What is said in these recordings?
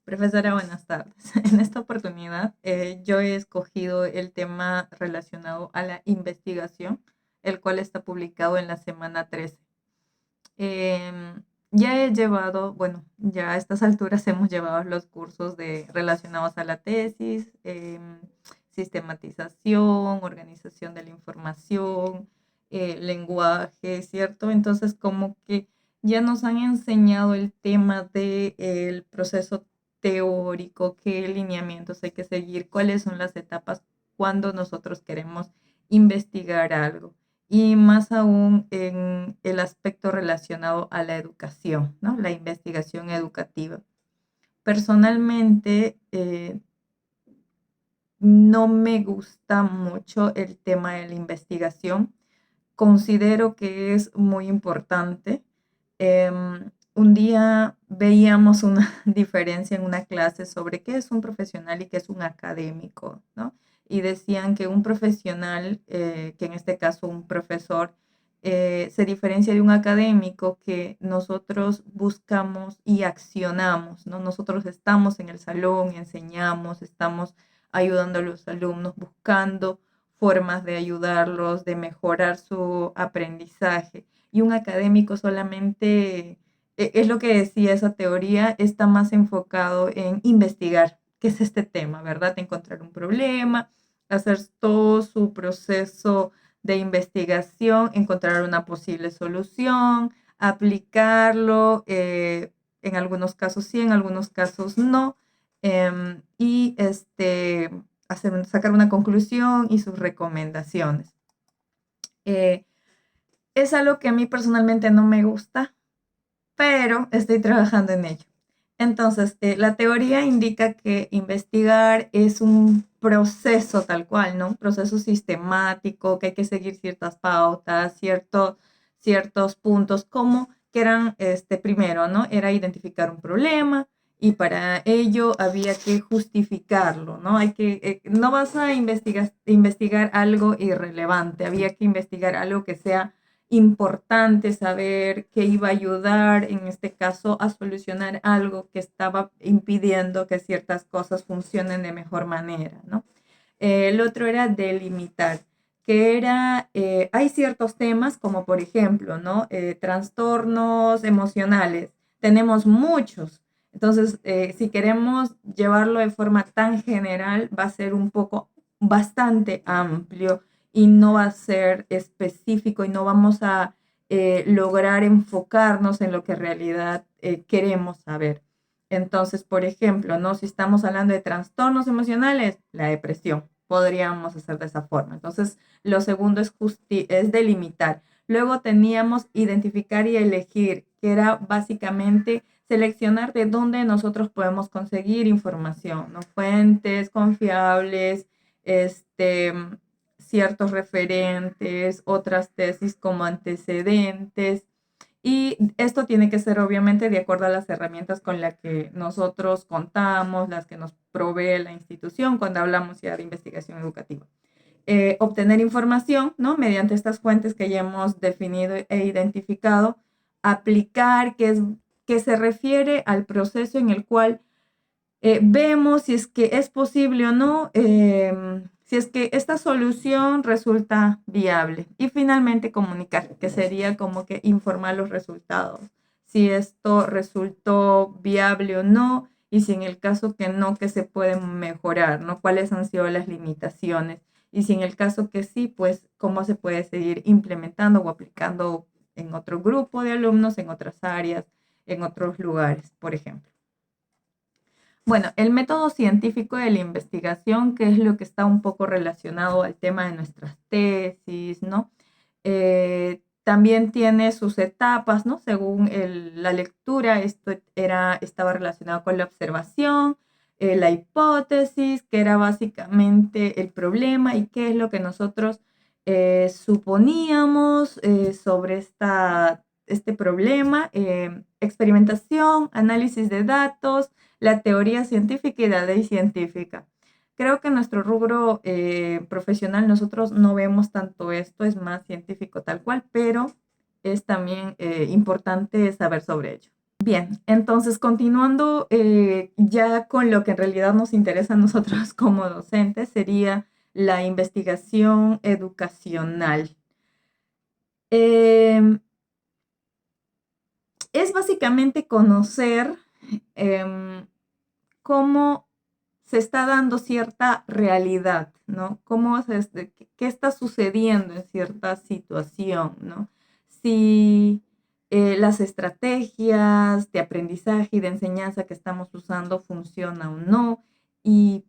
Profesora, buenas tardes. En esta oportunidad, yo he escogido el tema relacionado a la investigación, el cual está publicado en la semana 13. Ya he llevado, bueno, ya a estas alturas hemos llevado los cursos relacionados a la tesis, sistematización, organización de la información, lenguaje, ¿cierto? Entonces, como que ya nos han enseñado el tema del proceso teórico, qué lineamientos hay que seguir, cuáles son las etapas cuando nosotros queremos investigar algo y más aún en el aspecto relacionado a la educación, ¿no? La investigación educativa. Personalmente, no me gusta mucho el tema de la investigación. Considero que es muy importante. Un día veíamos una diferencia en una clase sobre qué es un profesional y qué es un académico, ¿no? Y decían que un profesional, que en este caso un profesor, se diferencia de un académico que nosotros buscamos y accionamos, ¿no? Nosotros estamos en el salón, enseñamos, estamos ayudando a los alumnos, buscando formas de ayudarlos, de mejorar su aprendizaje. Y un académico solamente, es lo que decía esa teoría, está más enfocado en investigar qué es este tema, ¿verdad? Encontrar un problema, hacer todo su proceso de investigación, encontrar una posible solución, aplicarlo, en algunos casos sí, en algunos casos no, y sacar una conclusión y sus recomendaciones. Eh, es algo que a mí personalmente no me gusta, pero estoy trabajando en ello. Entonces, la teoría indica que investigar es un proceso tal cual, ¿no? Un proceso sistemático, que hay que seguir ciertas pautas, ciertos puntos, como que eran, primero, ¿no? Era identificar un problema y para ello había que justificarlo, ¿no? No vas a investigar algo irrelevante, había que investigar algo que sea importante saber que iba a ayudar, en este caso, a solucionar algo que estaba impidiendo que ciertas cosas funcionen de mejor manera, ¿no? El otro era delimitar, que era, hay ciertos temas como por ejemplo, ¿no? Trastornos emocionales, tenemos muchos. Entonces, si queremos llevarlo de forma tan general, va a ser un poco bastante amplio y no va a ser específico y no vamos a lograr enfocarnos en lo que en realidad queremos saber. Entonces, por ejemplo, ¿no? Si estamos hablando de trastornos emocionales, la depresión, podríamos hacer de esa forma. Entonces, lo segundo es delimitar. Luego teníamos identificar y elegir, que era básicamente seleccionar de dónde nosotros podemos conseguir información, ¿no? Fuentes confiables, este, ciertos referentes, otras tesis como antecedentes. Y esto tiene que ser obviamente de acuerdo a las herramientas con las que nosotros contamos, las que nos provee la institución cuando hablamos ya de investigación educativa. Obtener información, ¿no? Mediante estas fuentes que ya hemos definido e identificado, aplicar, que se refiere al proceso en el cual vemos si es que es posible o no, si es que esta solución resulta viable. Y finalmente comunicar, que sería como que informar los resultados, si esto resultó viable o no, y si en el caso que no, que se pueden mejorar, ¿no? ¿Cuáles han sido las limitaciones? Y si en el caso que sí, pues cómo se puede seguir implementando o aplicando en otro grupo de alumnos, en otras áreas, en otros lugares, por ejemplo. Bueno, el método científico de la investigación, que es lo que está un poco relacionado al tema de nuestras tesis, ¿no? También tiene sus etapas, ¿no? Según la lectura, estaba relacionado con la observación, la hipótesis, que era básicamente el problema y qué es lo que nosotros suponíamos sobre este problema, experimentación, análisis de datos, la teoría científica y la ley científica. Creo que en nuestro rubro profesional nosotros no vemos tanto esto, es más científico tal cual, pero es también importante saber sobre ello. Bien, entonces continuando ya con lo que en realidad nos interesa a nosotros como docentes, sería la investigación educacional. Em, es básicamente conocer em, cómo se está dando cierta realidad, ¿no? Qué está sucediendo en cierta situación, ¿no? Si las estrategias de aprendizaje y de enseñanza que estamos usando funcionan o no, y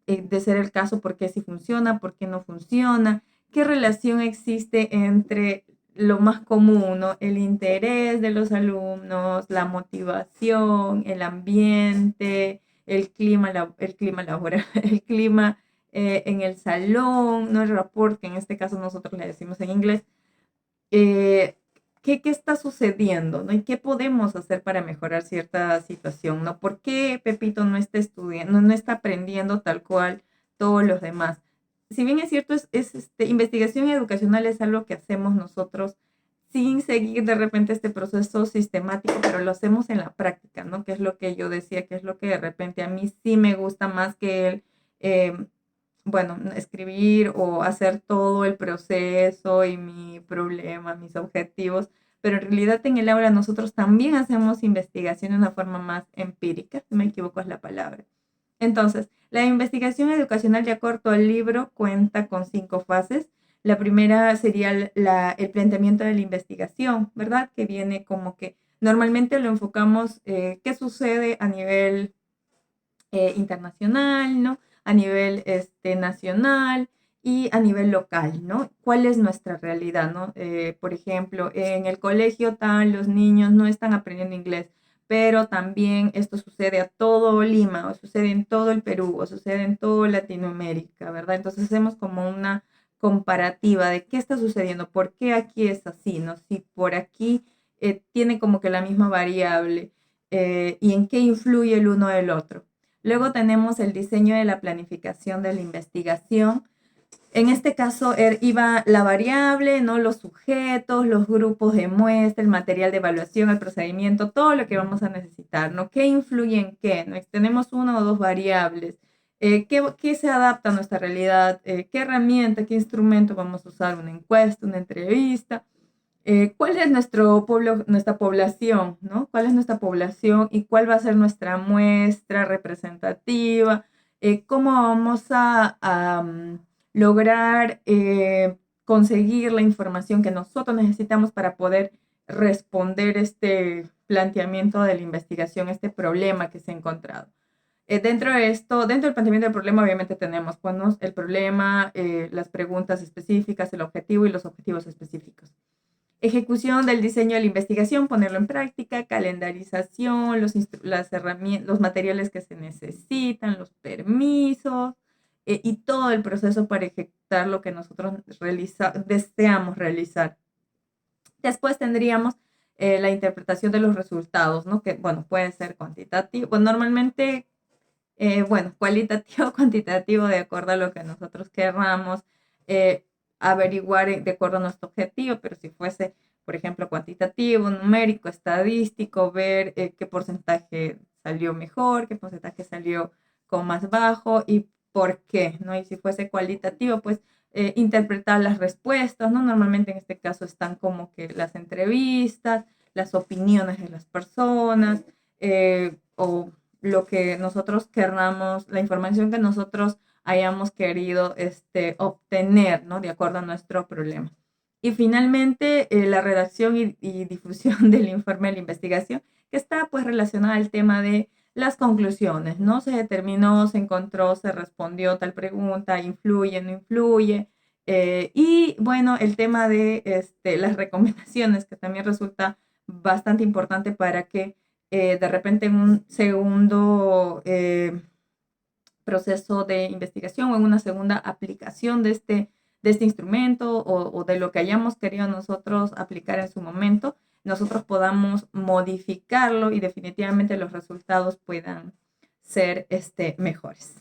de ser el caso, por qué sí funciona, por qué no funciona, qué relación existe entre lo más común, ¿no? El interés de los alumnos, la motivación, el ambiente, el clima laboral, el clima en el salón, no el rapport, que en este caso nosotros le decimos en inglés, eh, qué está sucediendo, ¿no? Y qué podemos hacer para mejorar cierta situación, ¿no? ¿Por qué Pepito no está estudiando, no está aprendiendo tal cual todos los demás? Si bien es cierto, investigación educacional es algo que hacemos nosotros sin seguir de repente este proceso sistemático, pero lo hacemos en la práctica, ¿no? Que es lo que yo decía, que es lo que de repente a mí sí me gusta más que el, bueno, escribir o hacer todo el proceso y mi problema, mis objetivos, pero en realidad en el aula nosotros también hacemos investigación de una forma más empírica, si me equivoco es la palabra. Entonces, la investigación educacional de acuerdo al libro cuenta con 5 fases. La primera sería el planteamiento de la investigación, ¿verdad? Que viene como que normalmente lo enfocamos, qué sucede a nivel internacional, ¿no? A nivel nacional y a nivel local, ¿no? ¿Cuál es nuestra realidad, ¿no? Por ejemplo, en el colegio tal, los niños no están aprendiendo inglés, pero también esto sucede a todo Lima, o sucede en todo el Perú, o sucede en toda Latinoamérica, ¿verdad? Entonces hacemos como una comparativa de qué está sucediendo, por qué aquí es así, ¿no? Si por aquí tiene como que la misma variable y en qué influye el uno del otro. Luego tenemos el diseño de la planificación de la investigación. En este caso iba la variable, ¿no? Los sujetos, los grupos de muestra, el material de evaluación, el procedimiento, todo lo que vamos a necesitar, ¿no? ¿Qué influye en qué? ¿No? Tenemos una o dos variables. ¿Qué se adapta a nuestra realidad? ¿Qué herramienta, qué instrumento vamos a usar? ¿Una encuesta, una entrevista? ¿Cuál es nuestro pueblo, nuestra población, ¿no? ¿Cuál es nuestra población y cuál va a ser nuestra muestra representativa? ¿Cómo vamos a lograr conseguir la información que nosotros necesitamos para poder responder este planteamiento de la investigación, este problema que se ha encontrado? Dentro de esto, dentro del planteamiento del problema, obviamente tenemos, bueno, el problema, las preguntas específicas, el objetivo y los objetivos específicos. Ejecución del diseño de la investigación, ponerlo en práctica, calendarización, las herramientas, los materiales que se necesitan, los permisos y todo el proceso para ejecutar lo que nosotros deseamos realizar. Después tendríamos la interpretación de los resultados, ¿no? Que, bueno, puede ser cuantitativo, bueno, normalmente, bueno, cualitativo o cuantitativo de acuerdo a lo que nosotros querramos eh, averiguar de acuerdo a nuestro objetivo, pero si fuese, por ejemplo, cuantitativo, numérico, estadístico, ver qué porcentaje salió mejor, qué porcentaje salió con más bajo y por qué, ¿no? Y si fuese cualitativo, pues interpretar las respuestas, ¿no? Normalmente en este caso están como que las entrevistas, las opiniones de las personas, o lo que nosotros querramos, la información que nosotros hayamos querido obtener, ¿no? De acuerdo a nuestro problema. Y finalmente, la redacción y difusión del informe de la investigación, que está pues relacionada al tema de las conclusiones, ¿no? Se determinó, se encontró, se respondió tal pregunta, influye, no influye. Y bueno, el tema de las recomendaciones, que también resulta bastante importante para que de repente en un segundo proceso de investigación o en una segunda aplicación de este instrumento o de lo que hayamos querido nosotros aplicar en su momento, nosotros podamos modificarlo y definitivamente los resultados puedan ser mejores.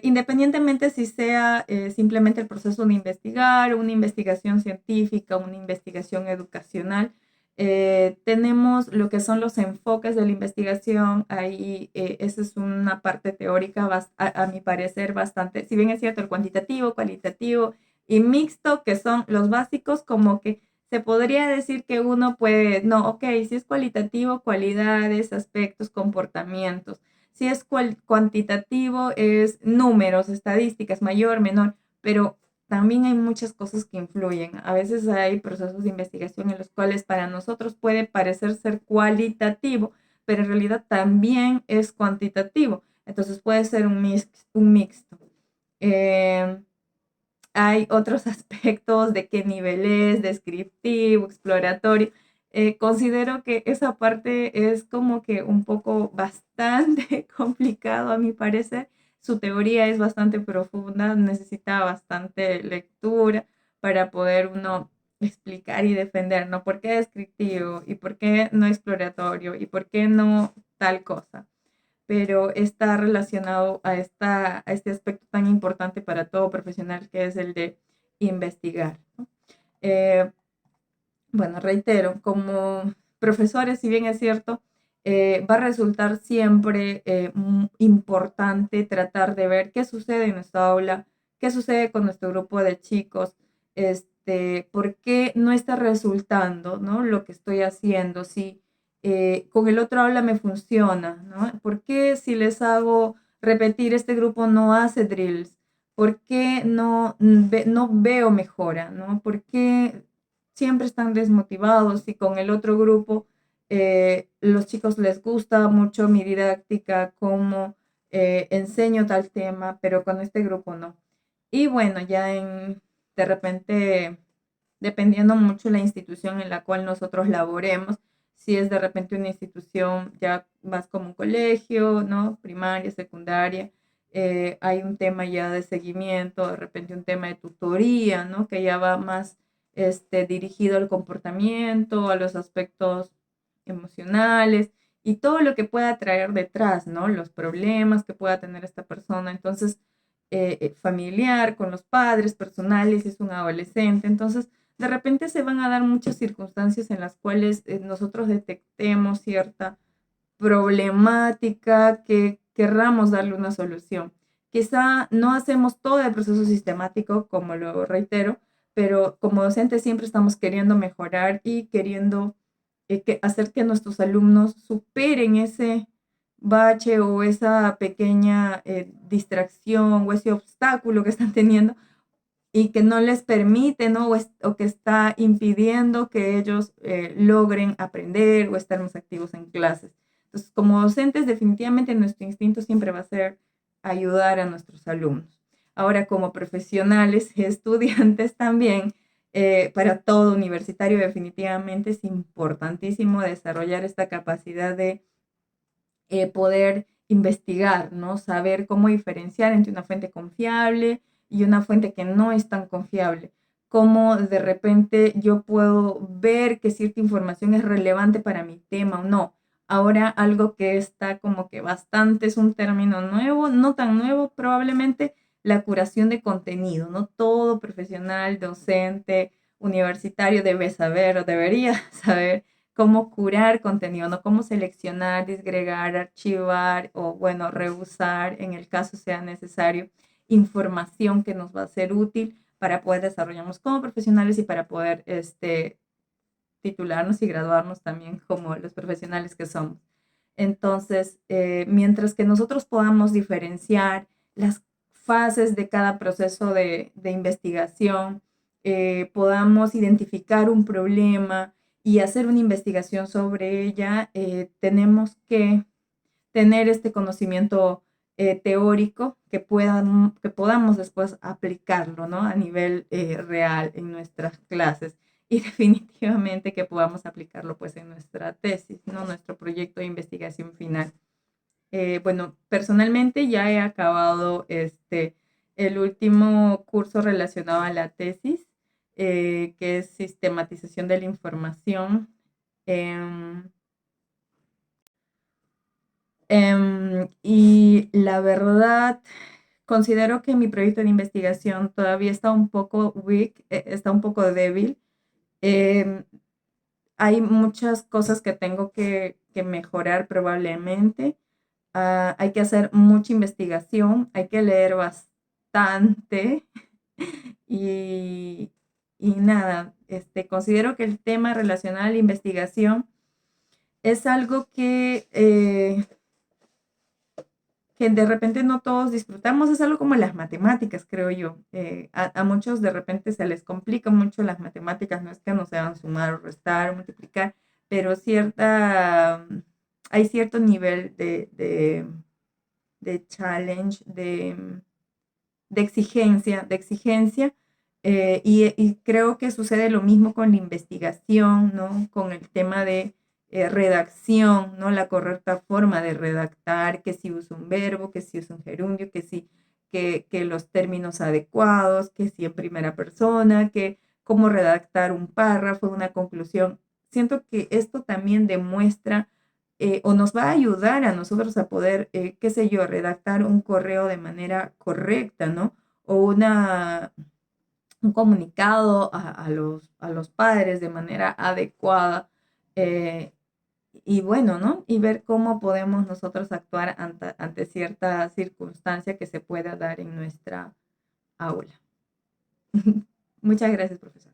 Independientemente si sea simplemente el proceso de investigar, una investigación científica, una investigación educacional, Tenemos lo que son los enfoques de la investigación, ahí esa es una parte teórica, a mi parecer, bastante, si bien es cierto, el cuantitativo, cualitativo y mixto, que son los básicos, como que se podría decir que uno puede, no, ok, si es cualitativo, cualidades, aspectos, comportamientos. Si es cuantitativo, es números, estadísticas, mayor, menor, pero también hay muchas cosas que influyen. A veces hay procesos de investigación en los cuales para nosotros puede parecer ser cualitativo, pero en realidad también es cuantitativo. Entonces puede ser un mixto. Eh, Hay otros aspectos de qué nivel es, descriptivo, exploratorio. Considero que esa parte es como que un poco bastante complicado a mi parecer. Su teoría es bastante profunda, necesita bastante lectura para poder uno explicar y defender, ¿no? ¿Por qué descriptivo? ¿Y por qué no exploratorio? ¿Y por qué no tal cosa? Pero está relacionado a este aspecto tan importante para todo profesional que es el de investigar, ¿no? Eh, bueno, reitero, como profesores, si bien es cierto, va a resultar siempre importante tratar de ver qué sucede en nuestra aula, qué sucede con nuestro grupo de chicos, por qué no está resultando, ¿no? Lo que estoy haciendo, si con el otro aula me funciona, ¿no? ¿Por qué si les hago repetir, este grupo no hace drills? ¿Por qué no veo mejora, ¿no? ¿Por qué siempre están desmotivados y con el otro grupo los chicos les gusta mucho mi didáctica, cómo enseño tal tema, pero con este grupo no? Y bueno, de repente, dependiendo mucho la institución en la cual nosotros laboremos, si es de repente una institución ya más como un colegio, ¿no? Primaria, secundaria, hay un tema ya de seguimiento, de repente un tema de tutoría, ¿no? Que ya va más dirigido al comportamiento, a los aspectos emocionales y todo lo que pueda traer detrás, ¿no? Los problemas que pueda tener esta persona. Entonces, familiar, con los padres, personales, si es un adolescente. Entonces, de repente se van a dar muchas circunstancias en las cuales nosotros detectemos cierta problemática que querramos darle una solución. Quizá no hacemos todo el proceso sistemático, como lo reitero, pero como docentes siempre estamos queriendo mejorar y queriendo hacer que nuestros alumnos superen ese bache o esa pequeña distracción o ese obstáculo que están teniendo y que no les permite, ¿no? O que está impidiendo que ellos logren aprender o estar más activos en clases. Entonces, como docentes, definitivamente nuestro instinto siempre va a ser ayudar a nuestros alumnos. Ahora, como profesionales, estudiantes también, para todo universitario definitivamente es importantísimo desarrollar esta capacidad de poder investigar, ¿no? Saber cómo diferenciar entre una fuente confiable y una fuente que no es tan confiable. Cómo de repente yo puedo ver que cierta información es relevante para mi tema o no. Ahora algo que está como que bastante es un término nuevo, no tan nuevo, probablemente la curación de contenido, ¿no? Todo profesional, docente, universitario debe saber o debería saber cómo curar contenido, no cómo seleccionar, disgregar, archivar o, bueno, reusar en el caso sea necesario información que nos va a ser útil para poder desarrollarnos como profesionales y para poder titularnos y graduarnos también como los profesionales que somos. Entonces, mientras que nosotros podamos diferenciar las fases de cada proceso de investigación, podamos identificar un problema y hacer una investigación sobre ella, tenemos que tener este conocimiento teórico que podamos después aplicarlo, ¿no? A nivel real en nuestras clases y definitivamente que podamos aplicarlo pues en nuestra tesis, ¿no? Nuestro proyecto de investigación final. Bueno, personalmente ya he acabado el último curso relacionado a la tesis, que es sistematización de la información. Em, y la verdad, considero que mi proyecto de investigación todavía está un poco weak, está un poco débil. Em, hay muchas cosas que tengo que mejorar probablemente. Hay que hacer mucha investigación, hay que leer bastante y, y nada, considero que el tema relacionado a la investigación es algo que de repente no todos disfrutamos, es algo como las matemáticas, creo yo. A muchos de repente se les complica mucho las matemáticas, no es que no sean sumar o restar o multiplicar, pero hay cierto nivel de challenge, de exigencia, y creo que sucede lo mismo con la investigación, ¿no? Con el tema de redacción, ¿no? La correcta forma de redactar, que si usa un verbo, que si usa un gerundio, que los términos adecuados, que si en primera persona, que cómo redactar un párrafo, una conclusión. Siento que esto también demuestra o nos va a ayudar a nosotros a poder, qué sé yo, redactar un correo de manera correcta, ¿no? O un comunicado a los padres de manera adecuada. eh, y bueno, ¿no? Y ver cómo podemos nosotros actuar ante cierta circunstancia que se pueda dar en nuestra aula. Muchas gracias, profesor.